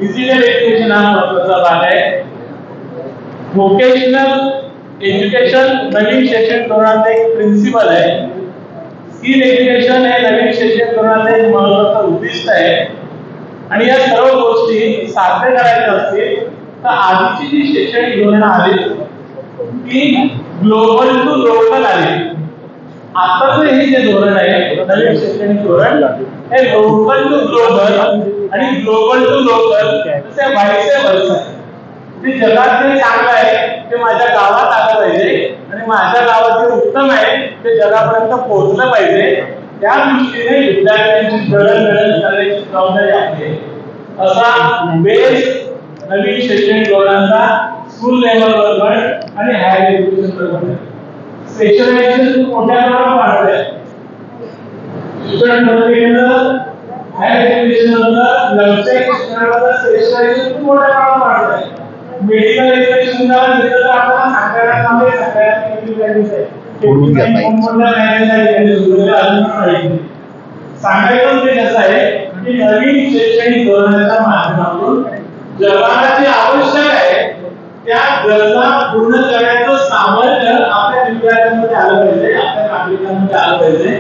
Digital education हा महत्त्वाचा भाग आहे. व्होकेशनल एज्युकेशन नवीन शैक्षणिक धोरणाचा एक प्रिन्सिपल आहे. स्किल एज्युकेशन हे नवीन शैक्षणिक धोरणाचे एक महत्त्वाचं उद्दिष्ट आहे. आणि या सर्व गोष्टी साध्य करायच्या असतील तर आधीची जी शैक्षणिक धोरण आली ती ग्लोबल टू लोकल आली. आताचं हे जे धोरण आहे नवीन शैक्षणिक धोरण हे लोकल टू ग्लोबल आणि ग्लोबल टू लोकल असे व्हायचे वर्ष आहे. जे जगात जे चांगलं आहे ते माझ्या गावात आलं पाहिजे आणि माझ्या गावात जे उत्तम आहे ते जगापर्यंत पोहोचलं पाहिजे. त्या दृष्टीने विद्यार्थ्यांची जडणघडण करण्याची जबाबदारी आहे. असा बेस नवीन शैक्षणिक धोरणाचा स्कूल लेवलवर पण आणि हायर एज्युकेशन वर स्पेशलायझेशन मोठ्या प्रमाणात वाढलंय. स्टुडंट मध्ये हायर एज्युकेशनला व्यावसायिक शिक्षणाला स्पेशलायझेशन मोठ्या प्रमाणात वाढलंय. मेडिकल एज्युकेशनला जर आपण सांगायला थांबले सगळ्यात किती व्हॅल्यूज आहे सांगायचं ते कसं आहे की नवीन शैक्षणिक धोरणाच्या माध्यमातून जगाला जे आवश्यक आहे त्या गरजा पूर्ण करण्याचं सामर्थ्य आपल्या विद्यार्थ्यांमध्ये आलं पाहिजे, आपल्या नागरिकांमध्ये आलं पाहिजे.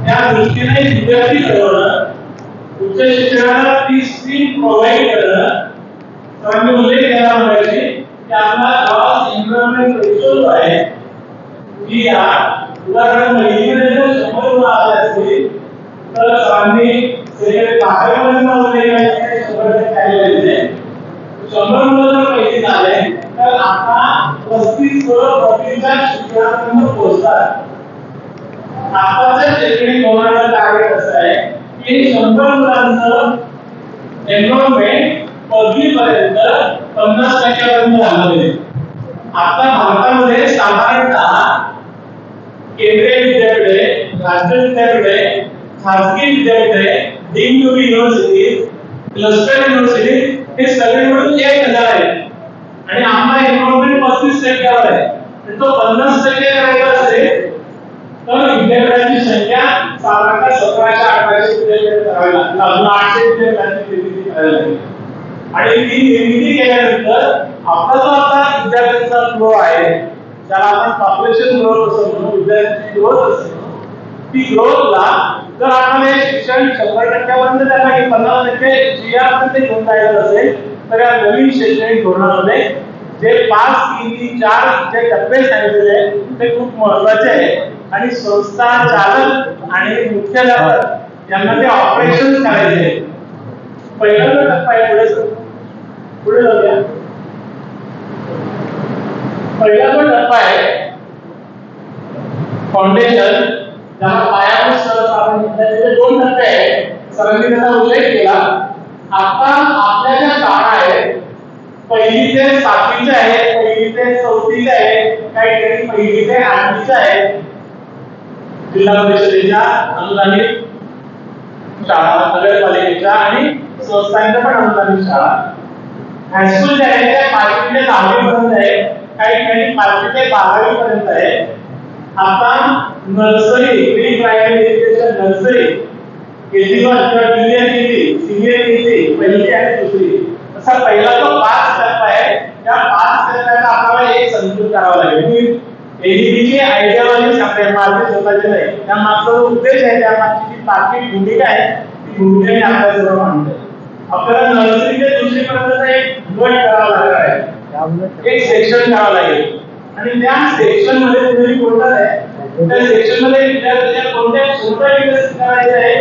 त्या दृष्टीने विद्यार्थी घडवणं, उच्च शिक्षणाला ती स्ट्रीम प्रोव्हाइड करणं, सरांनी उल्लेख केला पाहिजे की आपला ग्रॉस एम्प्लॉयमेंट रेशो जो आहे की या उदाहरण महिन्यामध्ये जर 100 मुलं आले असतील तर सरांनी सेकंड पाठापर्यंत उल्लेख आहे 100% आले पाहिजे. 100 मुलं जर पैसे झाले तर आता 35 मुलं प्रतिशत शिक्षणापर्यंत पोहोचतात. आताच्या शैक्षणिक धोरणाचं टार्गेट असं आहे की 100 मुलांचं एनरोलमेंट पदवीपर्यंत 50% झालं पाहिजे. आता भारतामध्ये साधारणतः केंद्रीय विद्यापीठे, राष्ट्रीय विद्यापीठे, खासगी विद्यापीठे, deemed to be universities, cluster university हे सगळे मिळून 1000 आहेत आणि आमचा एनरोलमेंट 35% आहे. तो 50% करायचा असेल तर विद्यापीठांची संख्या साधारणतः 1700-1800 विद्यापीठ करावी लागेल. अजून 800 विद्यापीठांची निर्मिती करावी लागेल आणि ती निर्मिती केल्यानंतर आपला जो आता विद्यार्थ्यांचा फ्लो आहे ज्याला आपण पॉप्युलेशन ग्रोथ असं म्हणतो, विद्यार्थ्यांची ग्रोथ असतो, ती ग्रोथला जर आपण हे शिक्षण 100% त्यांना 50% जीआरमध्ये घेऊन जायचं असेल तर या नवीन शैक्षणिक धोरणामध्ये जे 5, 3, 3, 4 जे टप्पे सांगितलेले ते खूप महत्त्वाचे आहे आणि संस्था चालक आणि मुख्याध्यापक यांना ते ऑपरेशन करायचे आहे. पहिला जो टप्पा आहे पुढे जाऊया. पहिला जो टप्पा आहे फाउंडेशन ज्याला पायाभूत स्तर आपण त्याचे 2 टप्पे आहेत. सरांनी त्याचा उल्लेख केला. आता आपल्या ज्या शाळा आहेत पहिली ते 7वी च्या आहेत, पहिली ते 4थी च्या आहेत, काही ठिकाणी पहिली ते 8वी च्या आहेत. जिल्हा परिषदेच्या अनुदानित शाळा, नगरपालिकेच्या आणि संस्थांच्या पण अनुदानित शाळा. हायस्कूल जे आहे ते 5वी ते 10वी पर्यंत आहे, काही ठिकाणी 5वी ते 12वी पर्यंत आहे. आता nursery, pre primary education nursery, KG 1 किंवा ज्युनियर केजी, सिनियर केजी, पहिली आणि दुसरी असा पहिला जो 5 टप्पा आहे त्या 5 टप्प्याचा आपल्याला एक संतुलन करावा लागेल. एजीपीची आयडियोलॉजी आपल्या मार्ग स्वतःचे नाही, त्या मागचा जो उद्देश आहे, त्या मागची जी तार्किक भूमिका आहे ती भूमिका आपल्याजवळ मांडते. आपल्याला नर्सरी ते दुसरी पर्यंत एक गट करावा लागणार आहे, एक सेक्शन करावं लागेल आणि त्या सेक्शन मध्ये तुम्ही बोलणार आहे त्या सेक्शन मध्ये विद्यार्थ्यांना कोणत्या क्षमता विकसित करायच्या आहे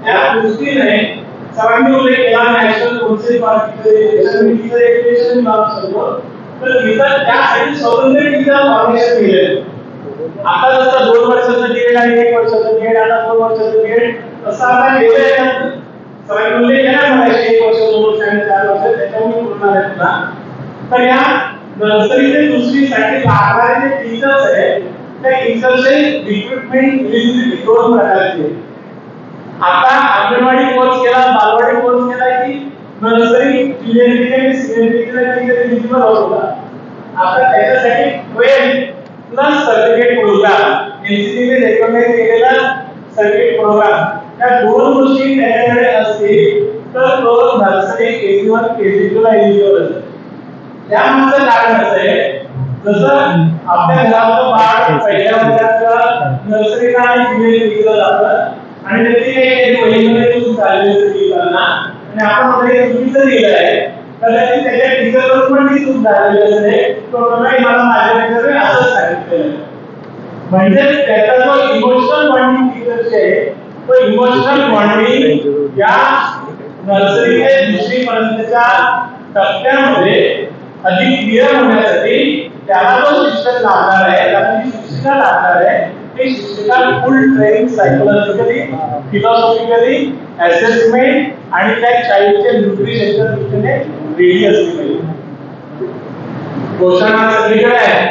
त्या दृष्टीने सरांनी उल्लेख केला. National Council for Teacher Education नाव सांगतो तर इथं त्यासाठी स्वतंत्र टीचर फॉर्मेशन केले. आता जसं 2 वर्षाचं डीएड आणि 1 वर्षाचं डीएड, आता 2 वर्षाचं डीएड असं आता केलं आहे. सरांनी उल्लेख केला मला 1 वर्ष, 2 वर्ष आणि 4 वर्ष त्याच्यामुळे पूर्ण आहे ना. तर या नर्सरी ते दुसरी साठी लागणारे जे टीचर्स आहेत त्या टीचरचे रिक्रुटमेंट एलिजिबिलिटी 2 प्रकारचे. आता अंगणवाडी कोर्स केला, बालवाडी कोर्स केला की नर्सरी, ज्युनियर केजी आणि सिनियर केजीला टीचर एलिजिबल होता. आता त्याच्यासाठी 12 प्लस सर्टिफिकेट प्रोग्राम, एनसीटीने रेकॉग्नाइज केलेला सर्टिफिकेट प्रोग्राम या 2 गोष्टी त्याच्याकडे असतील तर तो नर्सरी, केजी 1, केजी 2 ला एलिजिबल असेल. त्यामागचं कारण असं आहे जसं आपल्या घरातलं बाळ पहिल्या वर्गात नर्सरीला आणि ज्युनियर केजीला जातं आणि त्याची काही पहिलीमध्ये चूक झालेली असते आणि आपण मध्ये चुकीचं लिहिलं आहे तर त्याच्या टीचरवर पण ती चूक झालेली असते. तो नाही मला माझ्या टीचरने असंच सांगितलेलं म्हणजे त्याचा जो इमोशनल बॉन्डिंग टीचरचे आहे तो इमोशनल बॉन्डिंग या नर्सरी ते दुसरी पर्यंतच्या टप्प्यामध्ये अधिक क्लिअर होण्यासाठी त्याला जो शिक्षक लागणार आहे, त्याला जी शिक्षिका लागणार आहे ते शिक्षिका फुल ट्रेनिंग सायकोलॉजिकली, फिलॉसॉफिकली, असेसमेंट आणि त्या चाइल्डचे न्यूट्रिशनच्या दृष्टीने रेडी असली पाहिजे. घोषणा सगळीकडे आहे.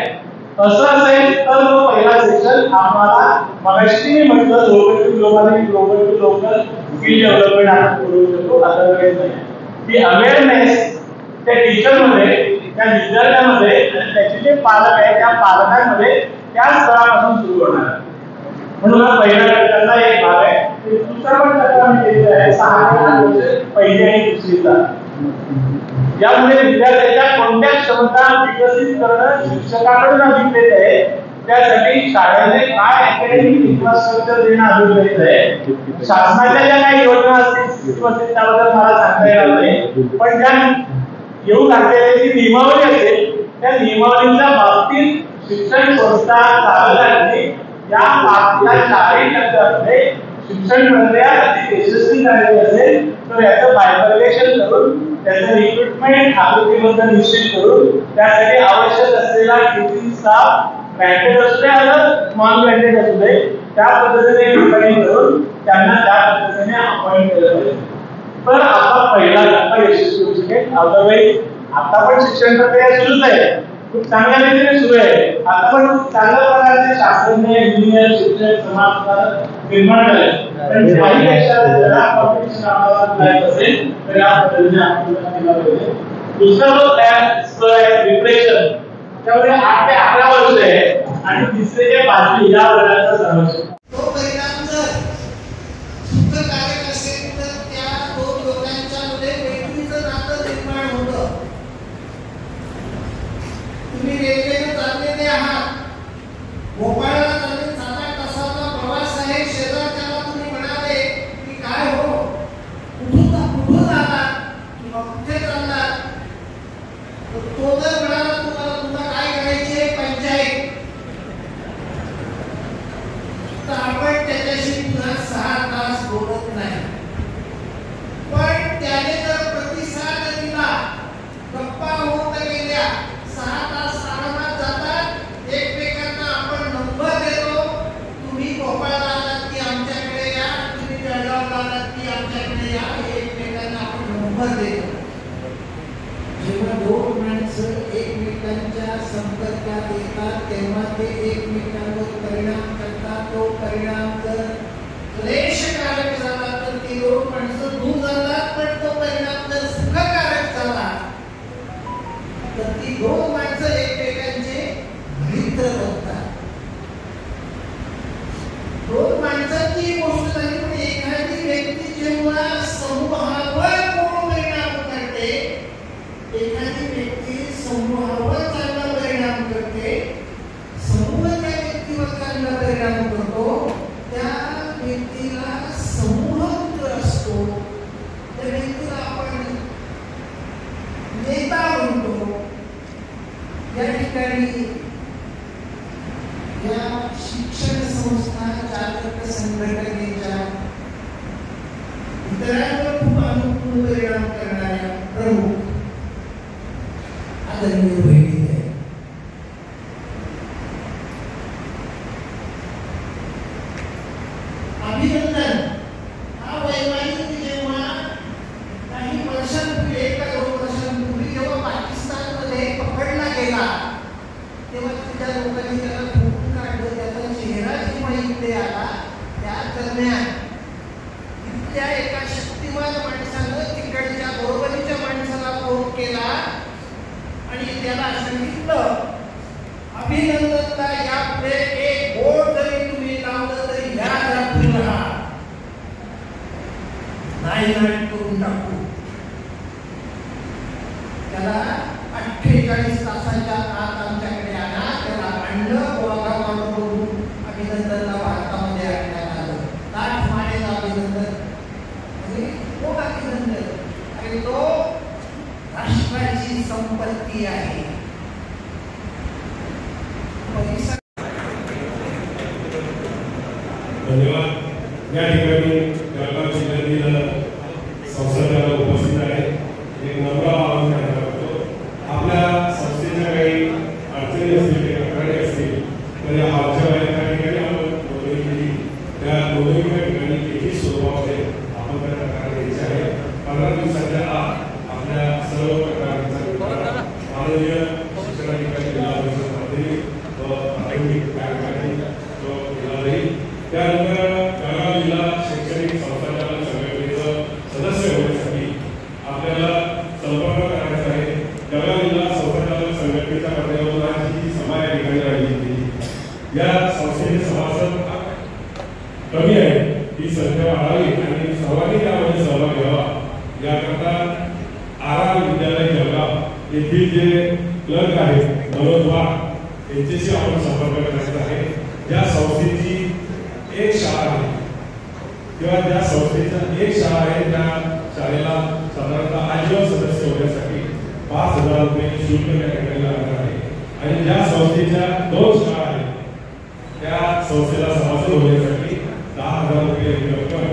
असं असेल तर तो पहिला सेक्शन आम्हाला मगाशी म्हटलं ग्लोबल टू ग्लोबल आणि global to local skill development आपण करू शकतो. अदरवाईज नाही. ती अवेअरनेस त्या टीचरमध्ये, त्या विद्यार्थ्यांमध्ये आणि त्याचे जे पालक आहेत त्या पालकांमध्ये त्या स्तरापासून सुरू होणार. म्हणून हा पहिला घटकाचा एक भाग आहे. दुसरा पण घटक आम्ही केलेला आहे 6 वर्ष पहिली आणि दुसरीचा. यामध्ये विद्यार्थ्यांच्या कोणत्या क्षमता विकसित करणं शिक्षकाकडून अभिप्रेत आहे, त्यासाठी शाळेने काय अकॅडमिक इन्फ्रास्ट्रक्चर देणं अभिप्रेत आहे. शासनाच्या ज्या काही योजना असतील त्याबद्दल मला सांगता येणार नाही, पण ज्या येऊ लागलेली जी नियमावली असेल त्या नियमावलीच्या बाबतीत शिक्षण संस्था चालकांनी या 4 टप्प्यामध्ये शिक्षण प्रक्रिया अधिक यशस्वी करायची असेल तर याचं बायफर्गेशन करून त्याचं रिक्रुटमेंट आकृतीबद्ध निश्चित करून त्यासाठी आवश्यक असलेला टीचिंग स्टाफ ग्रँटेड असू दे आणि नॉन ग्रँटेड असू दे त्या पद्धतीने डिफाइन करून त्यांना त्या पद्धतीने अपॉइंट केलं पाहिजे. तर आता पहिला टप्पा यशस्वी होऊ शकेल. अदरवाईज आता पण शिक्षण प्रक्रिया सुरूच आहे खूप चांगल्या रीतीने सुरू आहे. आता पण खूप चांगल्या प्रकारचे शास्त्रज्ञ, इंजिनियर, शिक्षक, समाजकार निर्माण झाले. पण काही पेक्षा कॉम्पिटिशन आपल्याला असेल तर या पद्धतीने आपल्याला केला पाहिजे. दुसरा जो तयार डिप्रेशन त्यामुळे 8 ते 11 वर्ष आहे आणि तिसरे ते 5वी या वर्गाचा समावेश. तो परिणाम जर सुखकारक असेल तर त्या दोन लोकांच्या मध्ये मैत्रीचं नातं निर्माण होतं. तुम्ही रेल्वेने चाललेले आहात, भोपाळला चालले 7-8 तासाचा प्रवास आहे. शेजारच्याला तुम्ही म्हणाले की काय हो कुठून आलात किंवा कुठे चाललात, तो जर म्हणाला तुला काय करायची आहे पंचायत, तर आपण त्याच्याशी पुन्हा 6 तास बोलत नाही. पण त्याने जर प्रतिसाद दिला, गप्पा होत गेल्या, 6 तास आरामात जातात. एकमेकांना आपण नंबर देतो, तुम्ही भोपाळला आलात की आमच्याकडे या, तुम्ही जळगावला आलात की आमच्याकडे या, एकमेकांना आपण नंबर देतो. जेव्हा दोन माणसं एकमेकांच्या संपर्कात येतात तेव्हा ते एकमेकांवर परिणाम करतात. तो परिणाम जर क्लेशकारक झाला तर ती दोन माणसं दूर जातात, पण तो परिणाम जर सुखकारक झाला तर ती दोन माणसं एकमेकांचे मित्र बनतात. दोन माणसांची गोष्ट झाली, पण एखादी व्यक्ती जेव्हा समूहावर कोण परिणाम करते, एखादी व्यक्ती समूहावर चांगला परिणाम करते, समूह त्या व्यक्तीवर चांगला परिणाम करतो, त्या व्यक्तीला समूहमित्र असतो, त्या व्यक्तीला आपण नेता म्हणतो. या ठिकाणी या शिक्षण संस्था चालक संघटनेच्या इतरांवर खूप अनुकूल परिणाम करणाऱ्या प्रमुख आदरणीय बहिणी आहेत. अभिनंदन हा वैमानिक जेव्हा काही वर्षांपूर्वी 1-2 वर्षांपूर्वी जेव्हा पाकिस्तानमध्ये पकडला गेला तेव्हा तिथल्या लोकांनी त्याला फोटो काढलं, त्याचा चेहरा जेव्हा इकडे आला त्या दरम्यान तिथल्या एका शक्तिमान माणसानं तिकडच्या बरोबरीच्या माणसाला फोन केला आणि त्याला सांगितलं, अभिनंदनला यापुढे एक बोर्ड जरी तुम्ही लावलं तरी या रात्रीला नाही करून टाकू. त्याला 48 तासाच्या आत आमच्याकडे आला, त्याला आणलं, वाघामार्ग करून अभिनंदनला भारतामध्ये आणण्यात आलं. ताठ मानेचं अभिनंदन म्हणजे खूप अभिनंदन, आणि तो राष्ट्राची संपत्ती आहे. धन्यवाद. या ठिकाणी जळगाव जिल्ह्यातील संस्थांना उपस्थित आहे. एक नम्र आवाहन करणार होतो. आपल्या संस्थेच्या काही अडचणी असतील, काही तक्रारी असतील तर या हॉलच्या बाहेर त्या ठिकाणी आपण नोंदणी केली. त्या नोंदणीच्या ठिकाणी लेखी स्वरूपामध्ये आपण त्या तक्रार द्यायची आहे. 15 दिवसाच्या आत आपल्या सर्व तक्रारींचा निवारा माननीय शिक्षणाधिकारी जिल्हा परिषद मंत्री व प्राथमिक कार्यकारी तो केला जाईल. त्यानंतर जळगाव जिल्हा शैक्षणिक संस्थाचालक संघटनेचं सदस्य होण्यासाठी आपल्याला संपर्क करायचा आहे. जळगाव जिल्हा संस्थाचालक संघटनेच्या माध्यमातून जी सभा या ठिकाणी राहिली होती, या संस्थेचे सभासद कमी आहे, ही संख्या वाढावी आणि सर्वांनी त्यामध्ये सहभाग घ्यावा याकरता आर विद्यालय जळगाव येथील जे क्लर्क आहेत मनोज वाघ यांच्याशी आपण संपर्क करायचा आहे. या संस्थेची एक शाळा आहे किंवा त्या संस्थेच्या एक शाळा आहे, त्या शाळेला साधारणतः आजीवन सदस्य होण्यासाठी 5,000 रुपये शुल्क त्या ठिकाणी लागणार आहे. आणि ज्या संस्थेच्या 2 शाळा आहेत त्या संस्थेला सभासद होण्यासाठी 10,000 रुपये रक्कम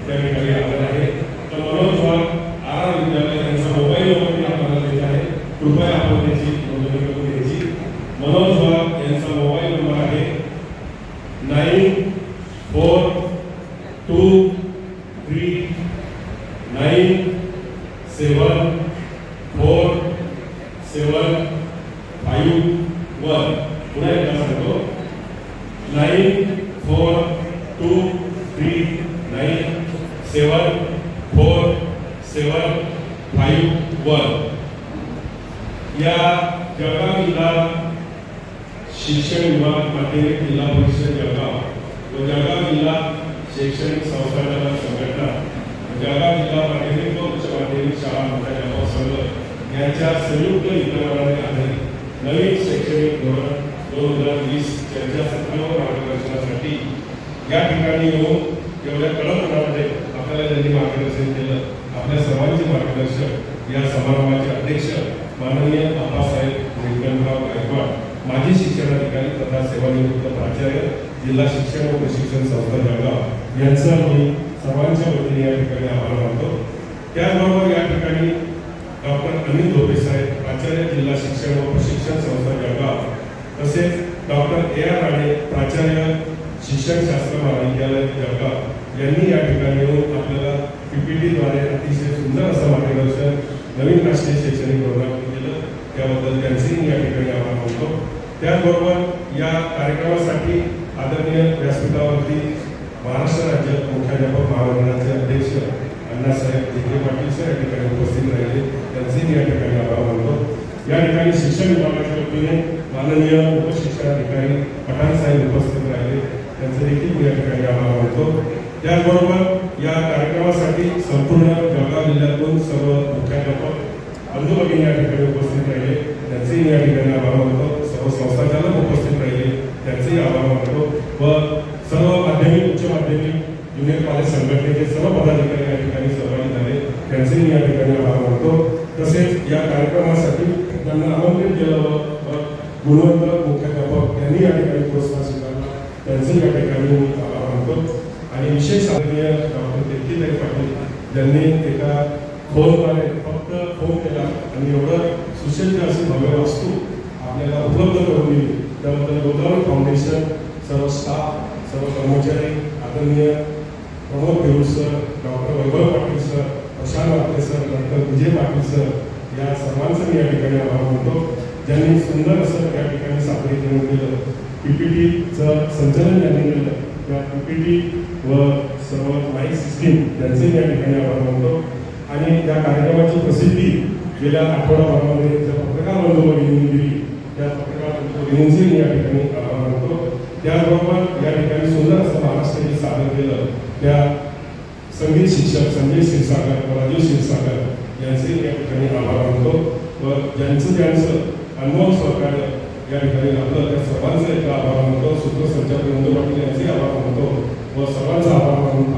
त्या ठिकाणी लागणार आहे. तर मनोज वाघ आर विद्यालय यांचा मोबाईल नंबर आपल्याला देत आहे, कृपया आपण त्याची नोंदणी करून घ्यायची. मनोज वाघ यांचा मोबाईल नंबर आहे 9423974775 7471 या जळगाव जिल्हा शिक्षण विभाग माध्यमिक जिल्हा परिषद जळगाव व जळगाव जिल्हा शैक्षणिक संस्थांच्या संघटना जळगाव जिल्हा माध्यमिक व उच्च माध्यमिक शाळा मुख्याध्यापक संघ यांच्या संयुक्त विद्यमानाने आधारित नवीन शैक्षणिक धोरण 2020 चर्चासत्रावर मार्गदर्शनासाठी या ठिकाणी येऊन एवढ्या कडक उन्हामध्ये आपल्याला ज्यांनी मार्गदर्शन केलं, आपल्या सर्वांचे मार्गदर्शक या समारंभाचे अध्यक्ष माननीय आप्पासाहेब निलकंठराव गायकवाड, माजी शिक्षणाधिकारी तथा सेवानिवृत्त प्राचार्य जिल्हा शिक्षण व प्रशिक्षण संस्था जळगाव यांचा मी सर्वांच्या वतीने या ठिकाणी आभार मानतो। त्याचबरोबर या ठिकाणी डॉक्टर अनिल धोपे साहेब, प्राचार्य जिल्हा शिक्षण व प्रशिक्षण संस्था जळगाव, तसेच डॉक्टर A.R. राणे, प्राचार्य शिक्षण शास्त्र महाविद्यालय जळगाव यांनी या ठिकाणी येऊन आपल्याला PPT द्वारे अतिशय सुंदर असं मार्गदर्शन नवीन राष्ट्रीय शैक्षणिक धोरणावर केलं, त्याबद्दल त्यांचेही या ठिकाणी आभार मानतो। त्याचबरोबर या कार्यक्रमासाठी आदरणीय व्यासपीठावरती महाराष्ट्र राज्य मुख्याध्यापक महामंडळाचे अध्यक्ष अण्णासाहेब विखे पाटील सर या ठिकाणी उपस्थित राहिले, त्यांचेही या ठिकाणी आभार मानतो। या ठिकाणी शिक्षण विभागाच्या वतीने माननीय उपशिक्षणाधिकारी पठाण साहेब उपस्थित राहिले, त्यांचे देखील मी या ठिकाणी आभार मानतो। त्याचबरोबर या कार्यक्रमासाठी संपूर्ण जळगाव जिल्ह्यातून सर्व मुख्याध्यापक बंधू भगिनी या ठिकाणी उपस्थित राहिले, त्यांचेही या ठिकाणी आभार मानतो। सर्व संस्थाचालक उपस्थित राहिले, त्यांचेही आभार मानतो व सर्व माध्यमिक उच्च माध्यमिक ज्युनियर कॉलेज संघटनेचे सर्व पदाधिकारी या ठिकाणी सहभागी झाले, त्यांचेही या ठिकाणी आभार मानतो। तसेच या कार्यक्रमासाठी त्यांना आमंत्रित केलं व गुणवंत मुख्याध्यापक यांनी या ठिकाणी पुरस्कार स्वीकारला, त्यांचे या ठिकाणी मी आभार मानतो। आणि विशेष आदरणीय डॉक्टर कीर्तिताई पाटील ज्यांनी एका फोनद्वारे फक्त फोन केला आणि एवढं सुसज्ज अशी भव्य वस्तू आपल्याला उपलब्ध करून दिली, त्याबद्दल गोदावरी फाउंडेशन, सर्व स्टाफ, सर्व कर्मचारी, आदरणीय प्रमोद पेरू सर, डॉक्टर वैभव पाटील सर, प्रशांत वाटे sir, doctor Vijay Patil sir या सर्वांचं मी या ठिकाणी आभार मानतो, ज्यांनी सुंदर असं या ठिकाणी सादरीकरण केलं। PPTचं संचालन ज्यांनी केलं, त्या PPT व सर्व माईक सिस्टीम त्यांचे या ठिकाणी आभार मानतो। आणि या कार्यक्रमाची प्रसिद्धी गेल्या आठवडाभरामध्ये ज्या पत्रकार बंधू भगिनींनी दिली, त्या पत्रकार बंधू भगिनींचे मी या ठिकाणी आभार मानतो। त्याचबरोबर या ठिकाणी सुंदर असं महाराष्ट्राने सादर केलं त्या संगीत शिक्षक संजय क्षीरसागर व राजू क्षीरसागर यांचे या ठिकाणी आभार मानतो व ज्यांचं अनमोल सहकार्य या ठिकाणी लाभलं त्या सर्वांचं एक आभार मानतो। सूत्रसंचालक बंधू पाटील यांचे आभार मानतो व सर्वांचा आभार मानून